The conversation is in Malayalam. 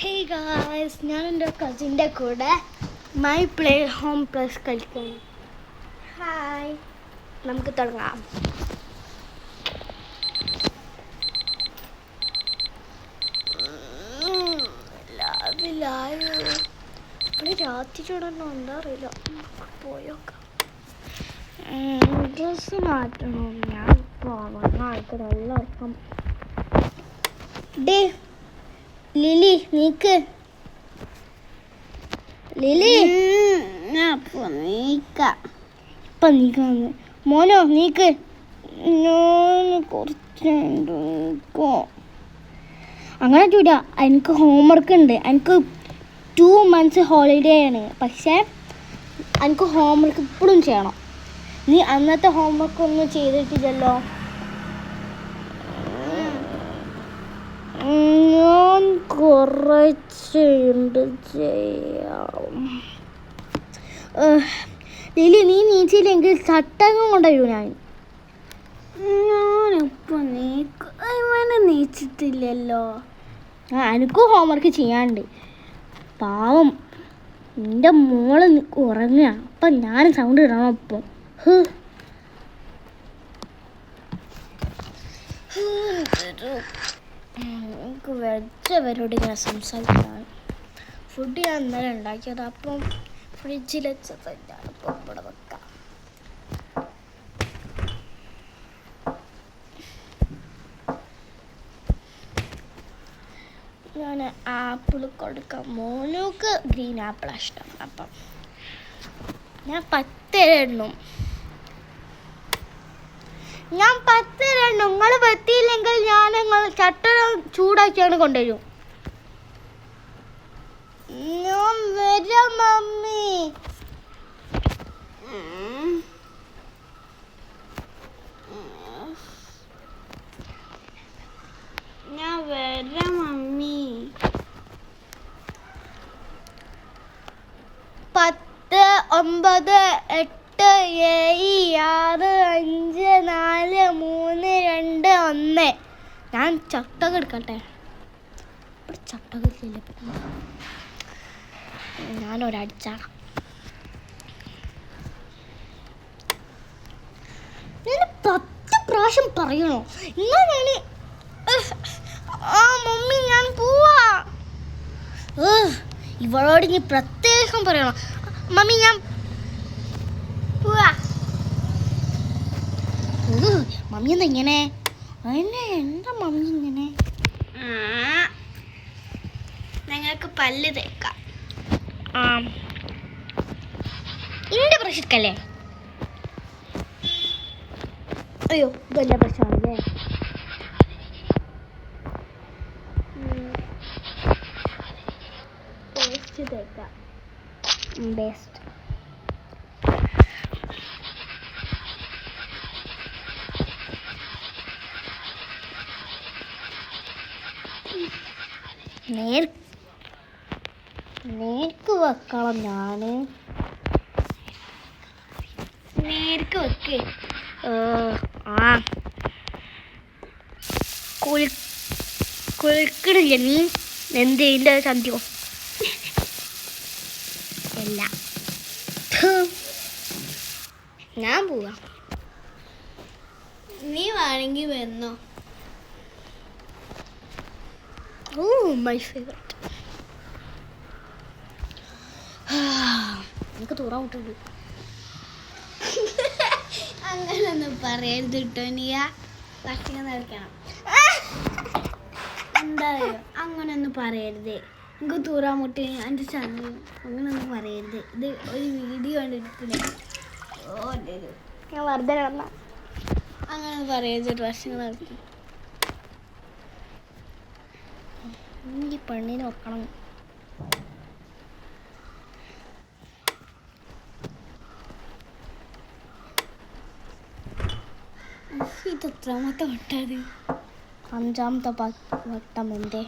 ഹേ ഗായ്സ്, ഞാൻ എൻ്റെ കസിൻ്റെ കൂടെ മൈ പ്ലേ ഹോം പ്ലസ് കളിക്കുന്നു. ഹായ്, നമുക്ക് തുടങ്ങാം. ലാവിലായോ ഇവിടെ രാത്രി ചൂടണോ എന്താ അറിയില്ല. പോയോക്കാം. ഡ്രസ്സ് മാറ്റണോ? ഞാൻ വന്ന ആൾക്ക് നല്ല ഉറക്കം. ഡേ ലിലി, നീക്ക്. ലിലി ഇപ്പം നീക്കാന്ന്. മോനോ നീക്ക്. ഞാൻ കുറച്ചുണ്ടോ അങ്ങനെ ചൂടാ. എനിക്ക് ഹോംവർക്ക് ഉണ്ട്. എനിക്ക് 2 months ഹോളിഡേ ആണ്. പക്ഷേ എനിക്ക് ഹോംവർക്ക് ഇപ്പോഴും ചെയ്യണം. നീ അന്നത്തെ ഹോംവർക്ക് ഒന്നും ചെയ്തിട്ടില്ലല്ലോ. ഞാൻ കുറച്ചുണ്ട് ചെയ്യാം. ലിലി, നീ നീച്ചില്ലെങ്കിൽ ചട്ടകം കൊണ്ടുവരൂ. ഞാനിപ്പോൾ നീച്ചിട്ടില്ലല്ലോ. എനിക്കും ഹോംവർക്ക് ചെയ്യാനുണ്ട്. പാവം എൻ്റെ മോള് ഉറങ്ങുക. അപ്പം ഞാൻ സൗണ്ട് ഇടണം. അപ്പം എനിക്ക് വെച്ചവരോട് ഇങ്ങനെ സംസാരിക്കാനാണ്. ഫുഡ് ഞാൻ ഇന്നലെ ഉണ്ടാക്കിയത്. അപ്പം ഫ്രിഡ്ജിൽ വെച്ചത് ഞാനിപ്പോൾ ഇവിടെ വെക്കാം. ഞാൻ ആപ്പിൾ കൊടുക്കാം. മോനുക്ക് ഗ്രീൻ ആപ്പിളാണ് ഇഷ്ടം. അപ്പം ഞാൻ 10 എണ്ണും. നിങ്ങൾ പറ്റിയില്ലെങ്കിൽ ഞാൻ ചട്ടം ചൂടാക്കിയാണ് കൊണ്ടുവരും. ഞാൻ വരാം മമ്മി. ഞാൻ വരാം മമ്മി. 10, 9, 8, 7, 6, 5, 4, 3, 2, 1. ഞാൻ ചട്ടകം എടുക്കട്ടെ. ഇവിടെ ചട്ടകത്തില്ല. ഞാനൊരടിച്ചാണ്. ഞാൻ 10 പ്രാവശ്യം പറയണോ? ഇങ്ങനെ മമ്മി ഞാൻ പോവാ. ഇവളോട് ഇനി പ്രത്യേകം പറയണോ? മമ്മി ഞാൻ പോവാ. മമ്മി എന്താ ഇങ്ങനെ? എന്താ മമ്മി ഇങ്ങനെ? ഞങ്ങൾക്ക് പല്ല് തേക്കാം. ഇന്റെ പ്രശ്നക്കല്ലേ? അയ്യോ, ഇതല്ല പ്രശ്നമാണല്ലേ. പേസ്റ്റ് തേക്കാം. ബെസ്റ്റ്. നേർക്ക് വെക്കണം. ഞാൻ നേർക്ക് വെക്ക്. കുളിക്കണില്ല നീ? എന്തേൻ്റെ സന്ധ്യോ അല്ല. ഞാൻ പോവാ. നീ വേണമെങ്കിൽ വന്നോ. My favourite. എനിക്ക് തൂറാൻ വിട്ടുണ്ട്. അങ്ങനൊന്നും പറയരുത് കേട്ടോ. നീയ ഭക്ഷണം കഴിക്കണം. എന്തായോ അങ്ങനൊന്നും പറയരുത്. എനിക്ക് തൂറാൻ മുട്ടി എൻ്റെ ചാനൽ. അങ്ങനൊന്നും പറയരുത്. ഇത് ഒരു വീഡിയോ കണ്ടിട്ടില്ല. ഞാൻ വെറുതെ കിടന്ന അങ്ങനെ പറയരുത്. ഭക്ഷണം കഴിക്കും. ഈ പെണ്ണിനെ വെക്കണം. ഇത് എത്രാമത്തെ വട്ടത്? 5ാമത്തെ വട്ടം. എന്തേ